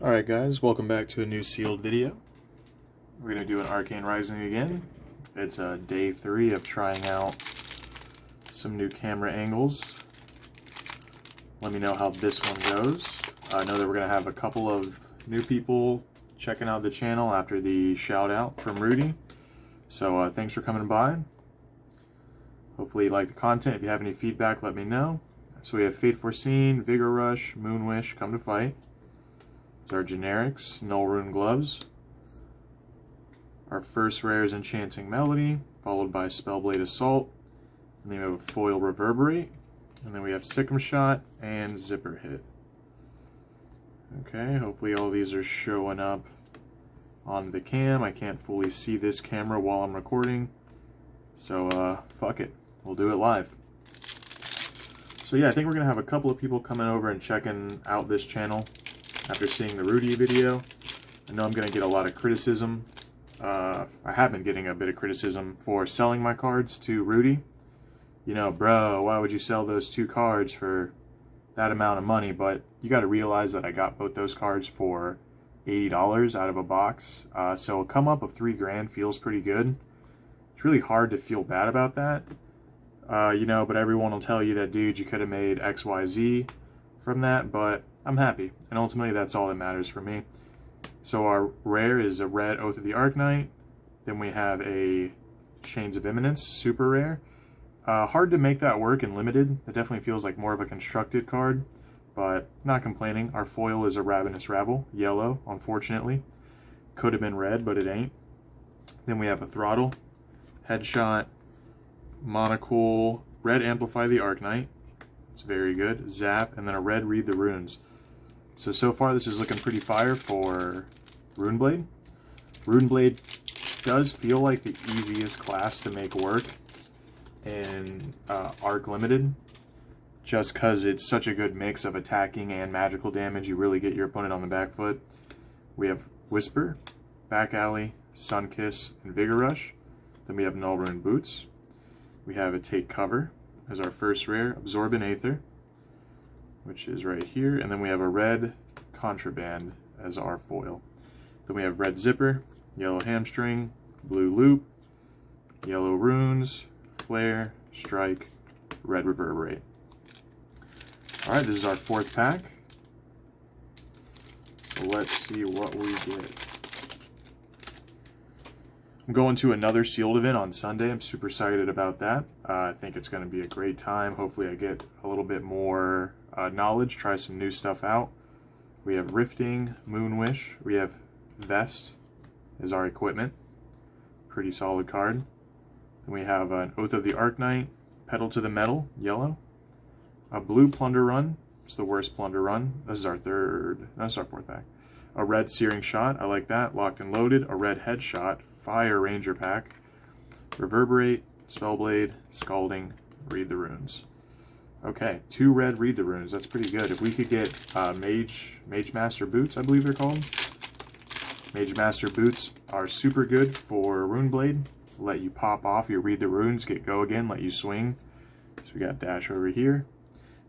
Alright guys, welcome back to a new sealed video. We're going to do an Arcane Rising again. It's day 3 of trying out some new camera angles. Let me know how this one goes. I know that we're going to have a couple of new people checking out the channel after the shout out from Rudy. So thanks for coming by. Hopefully you like the content. If you have any feedback, let me know. So we have Fate Foreseen, Vigor Rush, Moonwish, Come to Fight. Our generics, Null Rune Gloves. Our first rare is Enchanting Melody, followed by Spellblade Assault. And then we have a Foil Reverberate. And then we have Sikkim Shot and Zipper Hit. Okay, hopefully all these are showing up on the cam. I can't fully see this camera while I'm recording. So, fuck it. We'll do it live. So yeah, I think we're going to have a couple of people coming over and checking out this channel after seeing the Rudy video. I know I'm going to get a lot of criticism. I have been getting a bit of criticism for selling my cards to Rudy. You know, bro, why would you sell those 2 cards for that amount of money? But you got to realize that I got both those cards for $80 out of a box. So a come up of $3 grand feels pretty good. It's really hard to feel bad about that. You know, but everyone will tell you that, dude, you could have made XYZ from that, but I'm happy, and ultimately that's all that matters for me. So our rare is a red Oath of the Arknight. Then we have a Chains of Imminence, super rare. Hard to make that work in limited. It definitely feels like more of a constructed card, but not complaining. Our foil is a Ravenous Rabble, yellow, unfortunately. Could have been red, but it ain't. Then we have a Throttle, Headshot, Monocle, red Amplify the Arknight. It's very good. Zap, and then a red Read the Runes. So far this is looking pretty fire for Runeblade. Runeblade does feel like the easiest class to make work in Arc Limited, just because it's such a good mix of attacking and magical damage. You really get your opponent on the back foot. We have Whisper, Back Alley, Sunkiss, and Vigor Rush. Then we have Null Rune Boots. We have a Take Cover as our first rare, Absorbent Aether, which is right here, and then we have a red Contraband as our foil. Then we have red Zipper, yellow Hamstring, blue Loop, yellow Runes, Flare, Strike, red Reverberate. Alright, this is our 4th pack. So let's see what we get. I'm going to another sealed event on Sunday. I'm super excited about that. I think it's going to be a great time. Hopefully I get a little bit more knowledge, try some new stuff out. We have Rifting, Moonwish. We have Vest as our equipment. Pretty solid card. Then we have an Oath of the Arknight, Pedal to the Metal, yellow. A blue Plunder Run. It's the worst Plunder Run. This is our 4th pack. A red Searing Shot. I like that. Locked and Loaded. A red Headshot. Fire Ranger pack. Reverberate, Spellblade, Scalding, Read the Runes. Okay, 2 red Read the Runes. That's pretty good. If we could get Mage Master Boots, I believe they're called. Mage Master Boots are super good for Runeblade. Let you pop off your Read the Runes, get go again, let you swing. So we got Dash over here.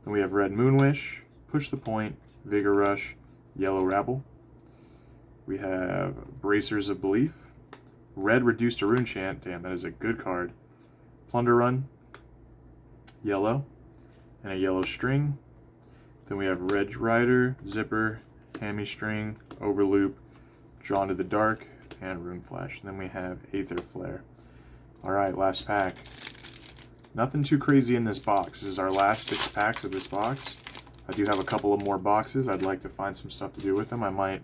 Then we have red Moonwish, Push the Point, Vigor Rush, yellow Rabble. We have Bracers of Belief. Red Reduced to Rune Chant. Damn, that is a good card. Plunder Run. Yellow. And a yellow String. Then we have Red Rider, Zipper, Hammy String, Overloop, Drawn to the Dark, and Rune Flash. And then we have Aether Flare. Alright, last pack. Nothing too crazy in this box. This is our last 6 packs of this box. I do have a couple of more boxes. I'd like to find some stuff to do with them. I might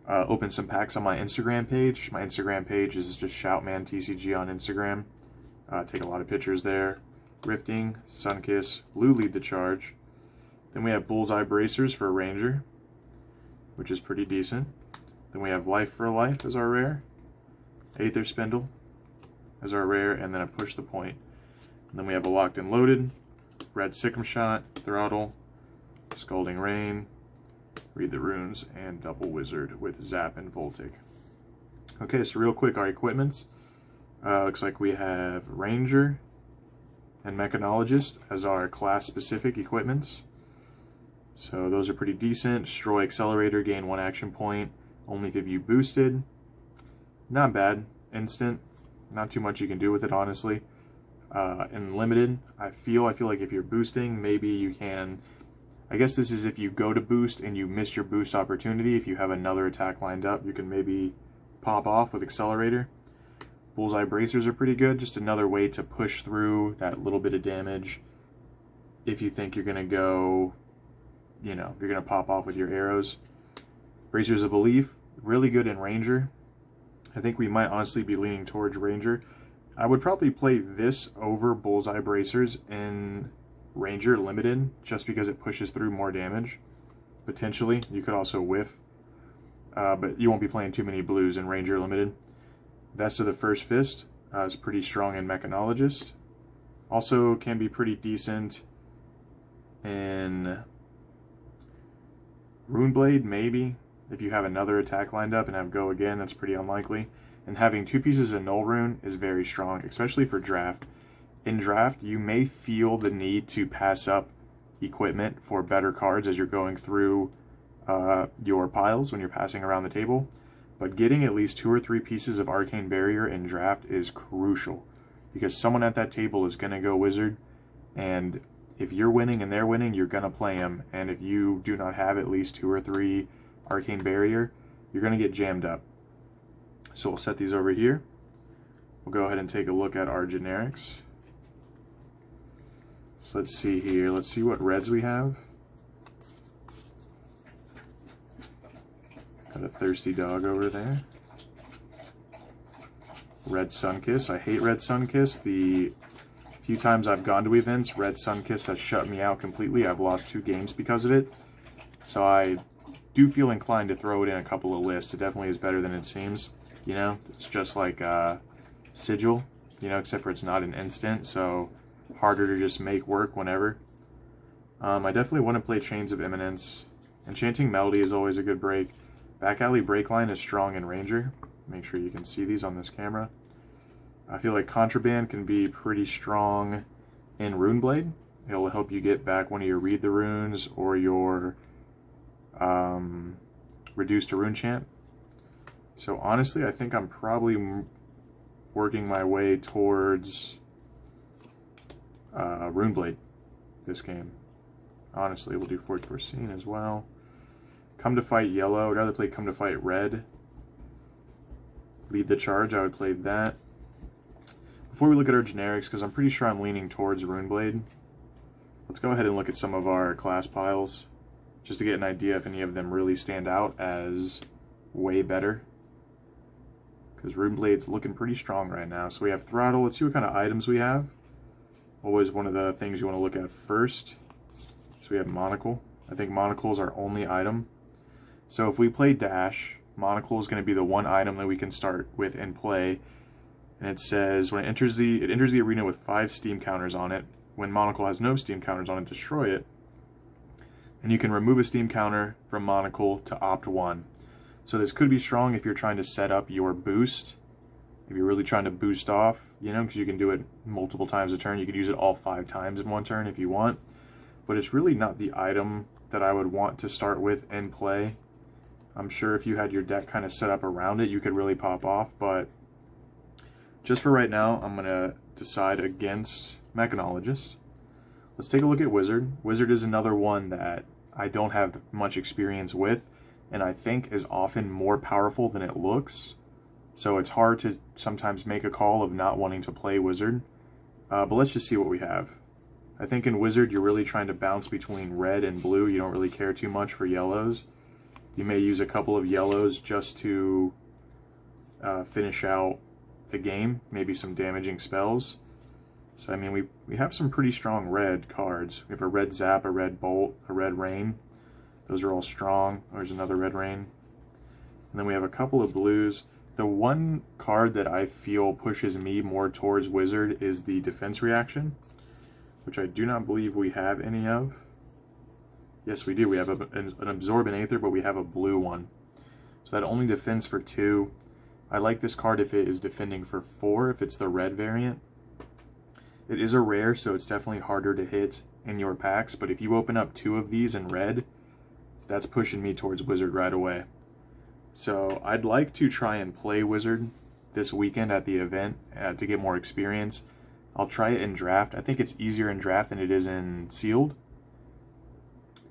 open some packs on my Instagram page. My Instagram page is just ShoutmanTCG on Instagram. Take a lot of pictures there. Rifting, Sunkiss, Blue Lead the Charge. Then we have Bullseye Bracers for a Ranger, which is pretty decent. Then we have Life for Life as our rare. Aether Spindle as our rare, and then a Push the Point. And then we have a Locked and Loaded, red Sikkim Shot, Throttle, Scalding Rain, Read the Runes, and Double Wizard with Zap and Voltic. Okay, so real quick, our equipments. Looks like we have Ranger and Mechanologist as our class-specific equipments. So those are pretty decent. Destroy Accelerator, gain 1 action point, only if you boosted. Not bad. Instant. Not too much you can do with it, honestly. In limited, I feel like if you're boosting, maybe you can... I guess this is if you go to boost and you miss your boost opportunity. If you have another attack lined up, you can maybe pop off with Accelerator. Bullseye bracers are pretty good. Just another way to push through that little bit of damage. If you think you're going to go, you know, you're going to pop off with your arrows. Bracers of Belief, really good in Ranger. I think we might honestly be leaning towards Ranger. I would probably play this over Bullseye Bracers in Ranger Limited, just because it pushes through more damage. Potentially, you could also whiff. But you won't be playing too many blues in Ranger Limited. Vest of the First Fist is pretty strong in Mechanologist. Also can be pretty decent in Runeblade, maybe. If you have another attack lined up and have Go Again, that's pretty unlikely. And having 2 pieces of Null Rune is very strong, especially for draft. In draft, you may feel the need to pass up equipment for better cards as you're going through your piles when you're passing around the table. But getting at least 2 or 3 pieces of Arcane Barrier in draft is crucial, because someone at that table is going to go Wizard, and if you're winning and they're winning, you're going to play them. And if you do not have at least 2 or 3 Arcane Barrier, you're going to get jammed up. So we'll set these over here. We'll go ahead and take a look at our generics. So let's see here. Let's see what reds we have. Got a thirsty dog over there. Red Sunkiss. I hate Red Sunkiss. The few times I've gone to events, Red Sunkiss has shut me out completely. I've lost 2 games because of it. So I do feel inclined to throw it in a couple of lists. It definitely is better than it seems. You know, it's just like Sigil, you know, except for it's not an instant, so harder to just make work whenever. I definitely want to play Chains of Imminence. Enchanting Melody is always a good break. Back Alley Breakline is strong in Ranger. Make sure you can see these on this camera. I feel like Contraband can be pretty strong in Runeblade. It'll help you get back one of your Read the Runes or your Reduce to Rune Chant. So honestly, I think I'm probably working my way towards Runeblade this game. Honestly, we'll do Forge Foreseen as well. Come to Fight Yellow. I'd rather play Come to Fight Red. Lead the Charge, I would play that. Before we look at our generics, because I'm pretty sure I'm leaning towards Runeblade, let's go ahead and look at some of our class piles, just to get an idea if any of them really stand out as way better. Because Runeblade's looking pretty strong right now. So we have Throttle. Let's see what kind of items we have. Always one of the things you want to look at first. So we have Monocle. I think Monocle is our only item. So if we play Dash, Monocle is going to be the one item that we can start with and play. And it says when it enters the arena with 5 steam counters on it. When Monocle has no steam counters on it, destroy it. And you can remove a steam counter from Monocle to opt 1. So this could be strong if you're trying to set up your boost. If you're really trying to boost off, you know, because you can do it multiple times a turn. You could use it all 5 times in one turn if you want. But it's really not the item that I would want to start with and play. I'm sure if you had your deck kind of set up around it, you could really pop off. But just for right now, I'm going to decide against Mechanologist. Let's take a look at Wizard. Wizard is another one that I don't have much experience with, and I think is often more powerful than it looks. So it's hard to sometimes make a call of not wanting to play Wizard. But let's just see what we have. I think in Wizard, you're really trying to bounce between red and blue. You don't really care too much for yellows. You may use a couple of yellows just to finish out the game. Maybe some damaging spells. So, I mean, we have some pretty strong red cards. We have a red Zap, a red Bolt, a red Rain. Those are all strong. There's another red Rain. And then we have a couple of blues. The one card that I feel pushes me more towards Wizard is the Defense Reaction, which I do not believe we have any of. Yes, we do. We have an Absorb an Aether, but we have a blue one. So that only defends for 2. I like this card if it is defending for 4, if it's the red variant. It is a rare, so it's definitely harder to hit in your packs, but if you open up 2 of these in red, that's pushing me towards Wizard right away. So I'd like to try and play Wizard this weekend at the event to get more experience. I'll try it in draft. I think it's easier in draft than it is in sealed,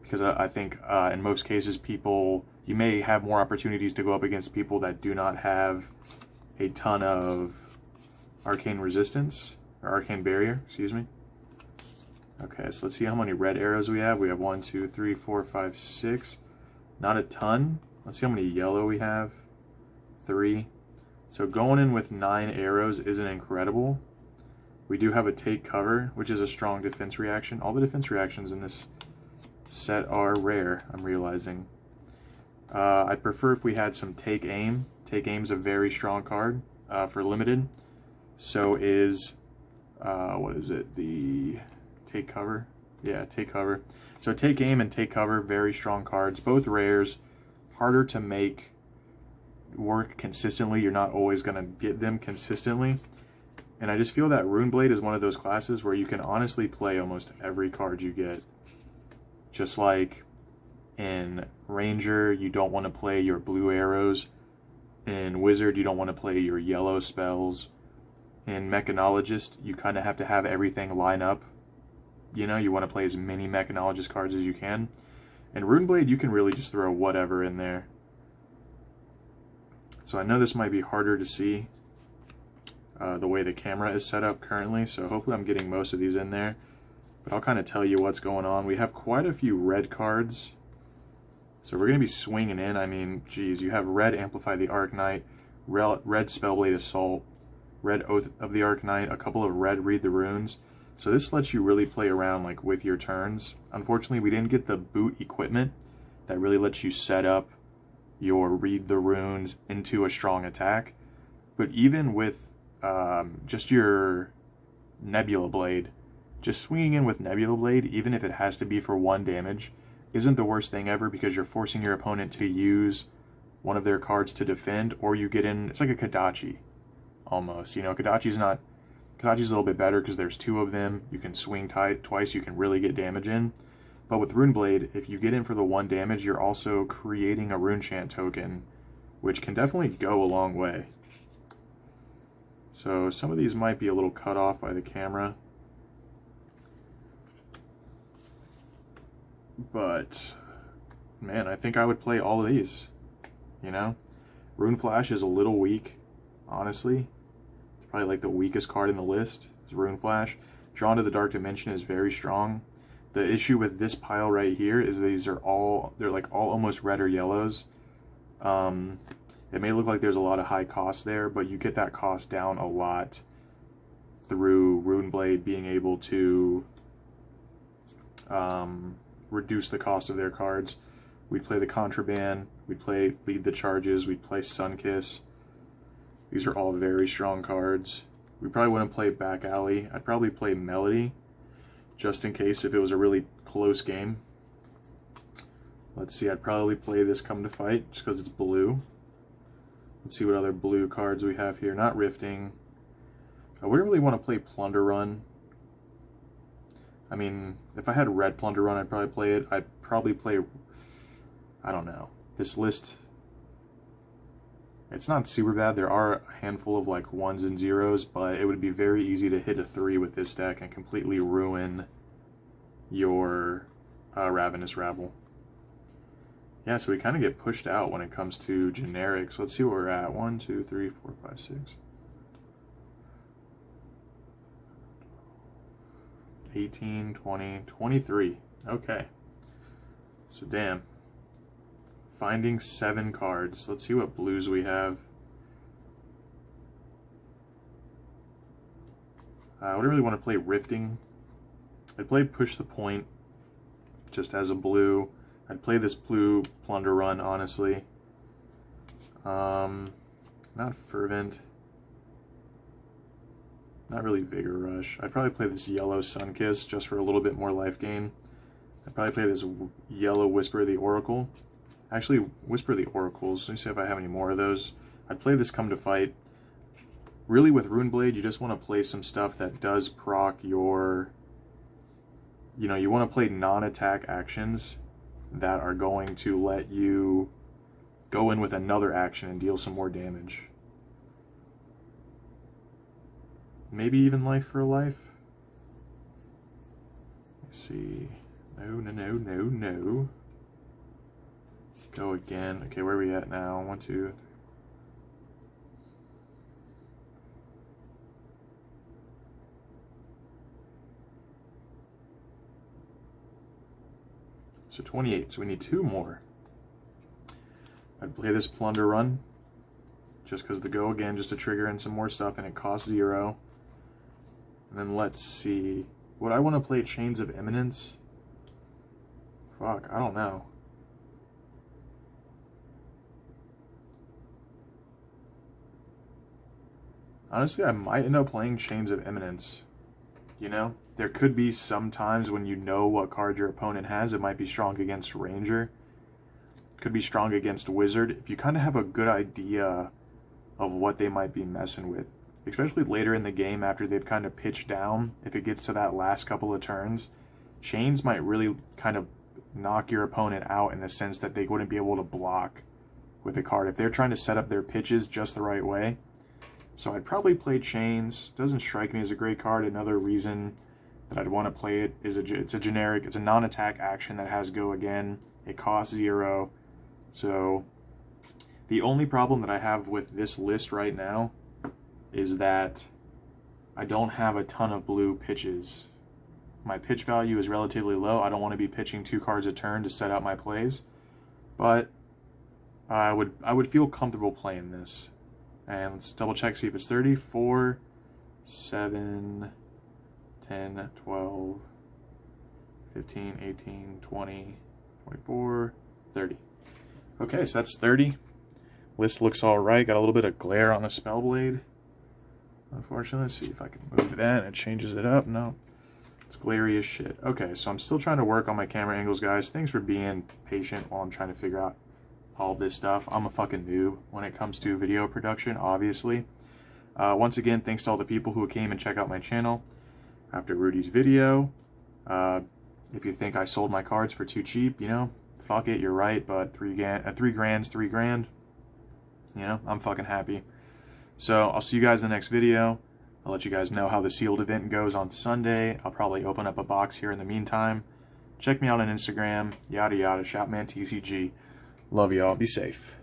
because I think in most cases you may have more opportunities to go up against people that do not have a ton of arcane resistance, or arcane barrier, excuse me. Okay, so let's see how many red arrows we have. We have 1, 2, 3, 4, 5, 6. Not a ton. Let's see how many yellow we have. 3. So going in with 9 arrows isn't incredible. We do have a take cover, which is a strong defense reaction. All the defense reactions in this set are rare, I'm realizing. I'd prefer if we had some take aim. Take aim's a very strong card for limited. So is, what is it? The take cover? Yeah, take cover. So take aim and take cover, very strong cards. Both rares, harder to make work consistently. You're not always going to get them consistently. And I just feel that Runeblade is one of those classes where you can honestly play almost every card you get. Just like in Ranger, you don't want to play your blue arrows. In Wizard, you don't want to play your yellow spells. In Mechanologist, you kind of have to have everything line up. You know, you want to play as many Mechanologist cards as you can. And Runeblade, you can really just throw whatever in there. So I know this might be harder to see the way the camera is set up currently, so hopefully I'm getting most of these in there. But I'll kind of tell you what's going on. We have quite a few red cards, so we're going to be swinging in. I mean, geez, you have red Amplify the Arcanite, red Spellblade Assault, red Oath of the Arcanite, a couple of red Read the Runes. So this lets you really play around like with your turns. Unfortunately, we didn't get the boot equipment that really lets you set up your Read the Runes into a strong attack. But even with just your Nebula Blade, just swinging in with Nebula Blade, even if it has to be for 1 damage, isn't the worst thing ever, because you're forcing your opponent to use one of their cards to defend, or you get in, it's like a Kodachi, almost. You know, Kodachi's a little bit better because there's 2 of them. You can swing twice, you can really get damage in. But with Runeblade, if you get in for the 1 damage, you're also creating a Runechant token, which can definitely go a long way. So some of these might be a little cut off by the camera. But, man, I think I would play all of these, you know? Rune Flash is a little weak, honestly. It's probably like the weakest card in the list, is Rune Flash. Drawn to the Dark Dimension is very strong. The issue with this pile right here is they're like all almost red or yellows. It may look like there's a lot of high cost there, but you get that cost down a lot through Runeblade being able to reduce the cost of their cards. We'd play the Contraband, we'd play Lead the Charges, we'd play Sunkiss. These are all very strong cards. We probably wouldn't play Back Alley. I'd probably play Melody, just in case if it was a really close game. Let's see, I'd probably play this Come to Fight, just because it's blue. Let's see what other blue cards we have here. Not Rifting. I wouldn't really want to play Plunder Run. I mean, if I had red Plunder Run, I'd probably play it. I'd probably play, I don't know. This list, it's not super bad. There are a handful of like 1s and 0s, but it would be very easy to hit a 3 with this deck and completely ruin your Ravenous Rabble. Yeah, so we kind of get pushed out when it comes to generics. Let's see where we're at. 1, 2, 3, 4, 5, 6. 18, 20, 23. Okay. So, damn. Finding 7 cards. Let's see what blues we have. I would really want to play Rifting. I'd play Push the Point just as a blue. I'd play this blue Plunder Run, honestly. Not Fervent. Not really Vigor Rush. I'd probably play this yellow Sunkiss just for a little bit more life gain. I'd probably play this yellow Whisper of the Oracle. Actually, Whisper of the Oracles. Let me see if I have any more of those. I'd play this Come to Fight. Really, with Runeblade, you just want to play some stuff that does proc your you know, you want to play non-attack actions that are going to let you go in with another action and deal some more damage. Maybe even life for life. Let's see. No. Go again. Okay, where are we at now? 1, 2. So 28. So we need 2 more. I'd play this plunder run just because the go again, just to trigger in some more stuff, and it costs 0. And then let's see. Would I want to play Chains of Imminence? Fuck, I don't know. Honestly, I might end up playing Chains of Imminence. You know? There could be some times when you know what card your opponent has. It might be strong against Ranger. Could be strong against Wizard. If you kind of have a good idea of what they might be messing with, especially later in the game after they've kind of pitched down, if it gets to that last couple of turns, Chains might really kind of knock your opponent out in the sense that they wouldn't be able to block with a card if they're trying to set up their pitches just the right way. So I'd probably play Chains. Doesn't strike me as a great card. Another reason that I'd want to play it is it's a generic, it's a non-attack action that has go again. It costs 0. So the only problem that I have with this list right now is that I don't have a ton of blue pitches. My pitch value is relatively low. I don't want to be pitching 2 cards a turn to set out my plays, but I would feel comfortable playing this. And let's double check, see if it's 30. 4, 7, 10, 12, 15, 18, 20, 24, 30. Okay, so that's 30. List looks all right. Got a little bit of glare on the Spellblade. Unfortunately, let's see if I can move that and it changes it up. No, it's glary as shit. Okay, so I'm still trying to work on my camera angles, guys. Thanks for being patient while I'm trying to figure out all this stuff. I'm a fucking noob when it comes to video production, obviously. Once again, thanks to all the people who came and check out my channel after Rudy's video. If you think I sold my cards for too cheap, you know, fuck it, you're right, but 3 grand's 3 grand. You know, I'm fucking happy. So I'll see you guys in the next video. I'll let you guys know how the sealed event goes on Sunday. I'll probably open up a box here in the meantime. Check me out on Instagram, yada yada, ShopmanTCG. Love y'all. Be safe.